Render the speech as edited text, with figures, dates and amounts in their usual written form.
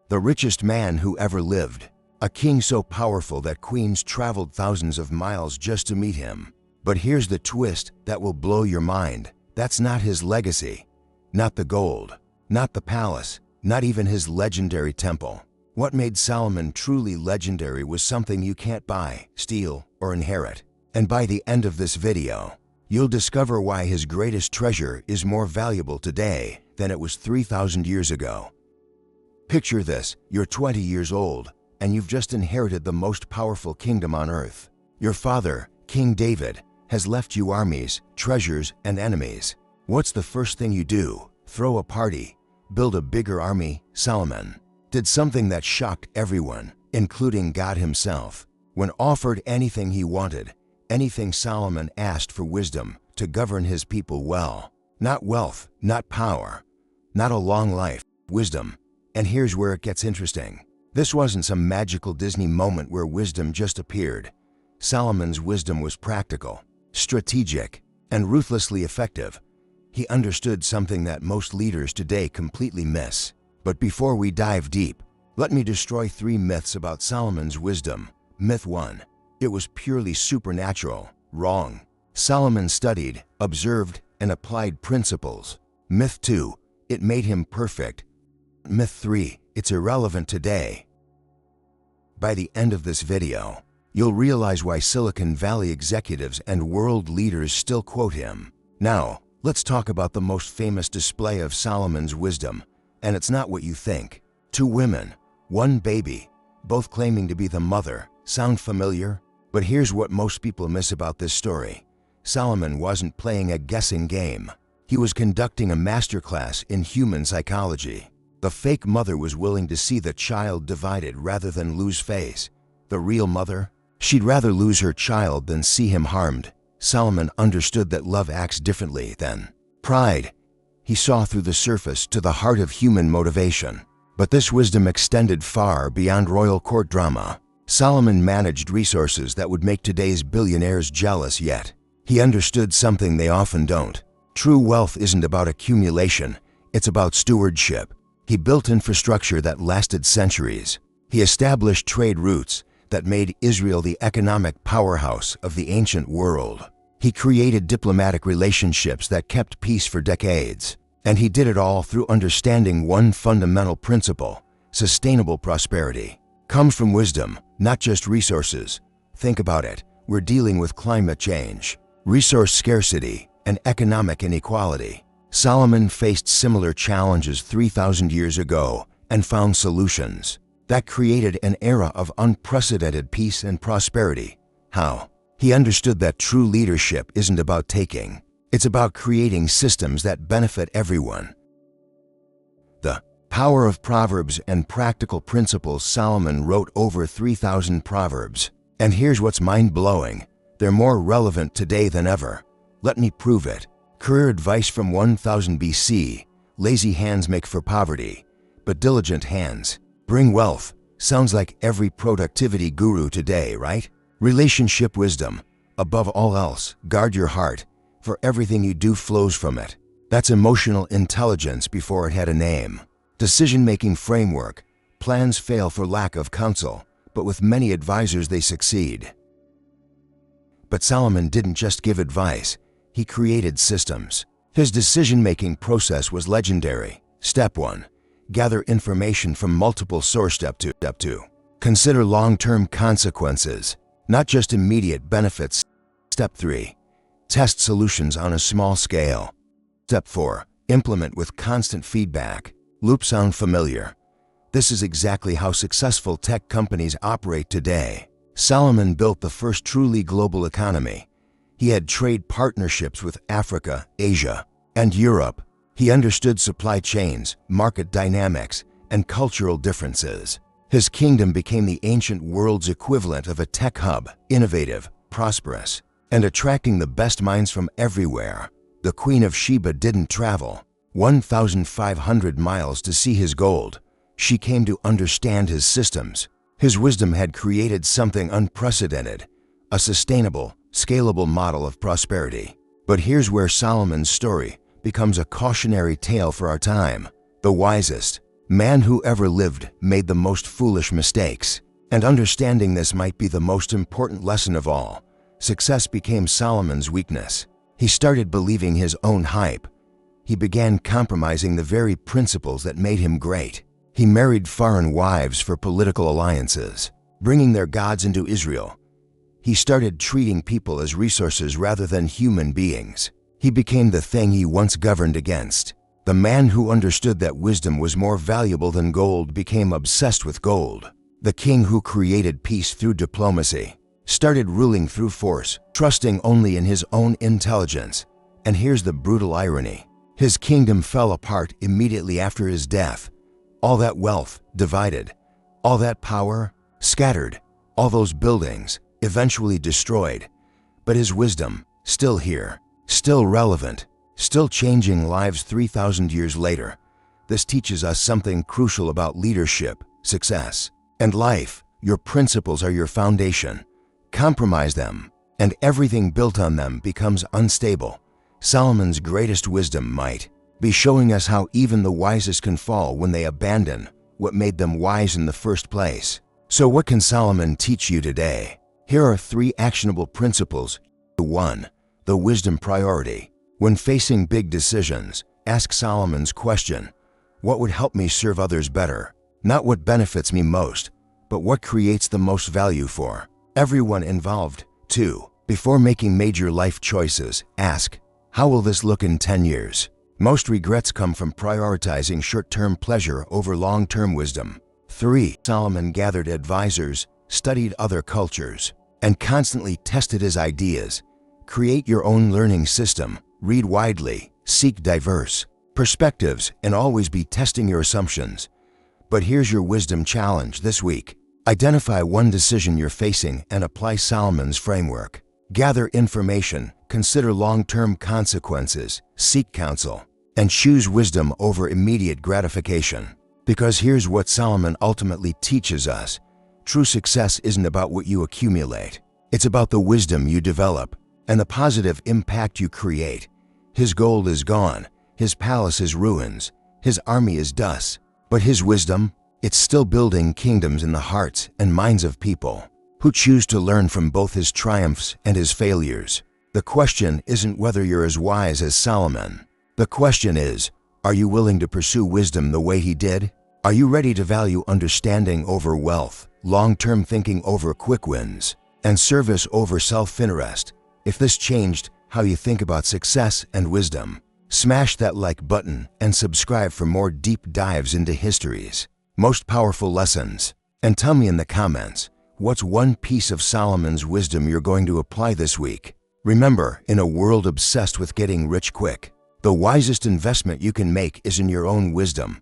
the richest man who ever lived, a king so powerful that queens traveled thousands of miles just to meet him. But here's the twist that will blow your mind. That's not his legacy, not the gold, not the palace, not even his legendary temple. What made Solomon truly legendary was something you can't buy, steal, or inherit. And by the end of this video, you'll discover why his greatest treasure is more valuable today than it was 3,000 years ago. Picture this: you're 20 years old, and you've just inherited the most powerful kingdom on earth. Your father, King David, has left you armies, treasures, and enemies. What's the first thing you do? Throw a party, build a bigger army. Solomon did something that shocked everyone, including God himself. When offered anything he wanted, anything, Solomon asked for wisdom to govern his people well. Not wealth, not power, not a long life, wisdom. And here's where it gets interesting. This wasn't some magical Disney moment where wisdom just appeared. Solomon's wisdom was practical, strategic, and ruthlessly effective. He understood something that most leaders today completely miss. But before we dive deep, let me destroy 3 myths about Solomon's wisdom. Myth 1. It was purely supernatural. Wrong. Solomon studied, observed, and applied principles. Myth 2. It made him perfect. Myth 3. It's irrelevant today. By the end of this video, you'll realize why Silicon Valley executives and world leaders still quote him. Now, let's talk about the most famous display of Solomon's wisdom. And it's not what you think. 2 women, 1 baby, both claiming to be the mother. Sound familiar? But here's what most people miss about this story. Solomon wasn't playing a guessing game. He was conducting a masterclass in human psychology. The fake mother was willing to see the child divided rather than lose face. The real mother? She'd rather lose her child than see him harmed. Solomon understood that love acts differently than pride. He saw through the surface to the heart of human motivation. But this wisdom extended far beyond royal court drama. Solomon managed resources that would make today's billionaires jealous, yet he understood something they often don't. True wealth isn't about accumulation, it's about stewardship. He built infrastructure that lasted centuries. He established trade routes that made Israel the economic powerhouse of the ancient world. He created diplomatic relationships that kept peace for decades. And he did it all through understanding one fundamental principle: sustainable prosperity comes from wisdom, not just resources. Think about it. We're dealing with climate change, resource scarcity, and economic inequality. Solomon faced similar challenges 3,000 years ago and found solutions that created an era of unprecedented peace and prosperity. How? He understood that true leadership isn't about taking. It's about creating systems that benefit everyone. The power of Proverbs and practical principles. Solomon wrote over 3,000 proverbs. And here's what's mind-blowing. They're more relevant today than ever. Let me prove it. Career advice from 1000 BC. Lazy hands make for poverty, but diligent hands bring wealth. Sounds like every productivity guru today, right? Relationship wisdom. Above all else, guard your heart, for everything you do flows from it. That's emotional intelligence before it had a name. Decision-making framework. Plans fail for lack of counsel, but with many advisors they succeed. But Solomon didn't just give advice, he created systems. His decision-making process was legendary. Step 1. Gather information from multiple sources. Step 2. Consider long-term consequences, not just immediate benefits. Step 3. Test solutions on a small scale. Step 4. Implement with constant feedback. Loop. Sound familiar? This is exactly how successful tech companies operate today. Solomon built the first truly global economy. He had trade partnerships with Africa, Asia, and Europe. He understood supply chains, market dynamics, and cultural differences. His kingdom became the ancient world's equivalent of a tech hub, innovative, prosperous, and attracting the best minds from everywhere. The Queen of Sheba didn't travel 1,500 miles to see his gold. She came to understand his systems. His wisdom had created something unprecedented, a sustainable, scalable model of prosperity. But here's where Solomon's story becomes a cautionary tale for our time. The wisest Man who ever lived made the most foolish mistakes. And understanding this might be the most important lesson of all. Success became Solomon's weakness. He started believing his own hype. He began compromising the very principles that made him great. He married foreign wives for political alliances, bringing their gods into Israel. He started treating people as resources rather than human beings. He became the thing he once governed against. The man who understood that wisdom was more valuable than gold became obsessed with gold. The king who created peace through diplomacy started ruling through force, trusting only in his own intelligence. And here's the brutal irony. His kingdom fell apart immediately after his death. All that wealth divided, all that power scattered, all those buildings eventually destroyed. But his wisdom, still here, still relevant, still changing lives 3,000 years later. This teaches us something crucial about leadership, success, and life. Your principles are your foundation. Compromise them, and everything built on them becomes unstable. Solomon's greatest wisdom might be showing us how even the wisest can fall when they abandon what made them wise in the first place. So what can Solomon teach you today? Here are 3 actionable principles. 1. The wisdom priority. When facing big decisions, ask Solomon's question: what would help me serve others better? Not what benefits me most, but what creates the most value for everyone involved. 2. Before making major life choices, ask, how will this look in 10 years? Most regrets come from prioritizing short-term pleasure over long-term wisdom. 3. Solomon gathered advisors, studied other cultures, and constantly tested his ideas. Create your own learning system, read widely, seek diverse perspectives, and always be testing your assumptions. But here's your wisdom challenge this week. Identify one decision you're facing and apply Solomon's framework. Gather information, consider long-term consequences, seek counsel, and choose wisdom over immediate gratification. Because here's what Solomon ultimately teaches us. True success isn't about what you accumulate. It's about the wisdom you develop and the positive impact you create. His gold is gone, his palace is ruins, his army is dust. But his wisdom, it's still building kingdoms in the hearts and minds of people who choose to learn from both his triumphs and his failures. The question isn't whether you're as wise as Solomon. The question is, are you willing to pursue wisdom the way he did? Are you ready to value understanding over wealth, long-term thinking over quick wins, and service over self-interest? If this changed how you think about success and wisdom, smash that like button and subscribe for more deep dives into history's most powerful lessons. And tell me in the comments, what's one piece of Solomon's wisdom you're going to apply this week? Remember, in a world obsessed with getting rich quick, the wisest investment you can make is in your own wisdom.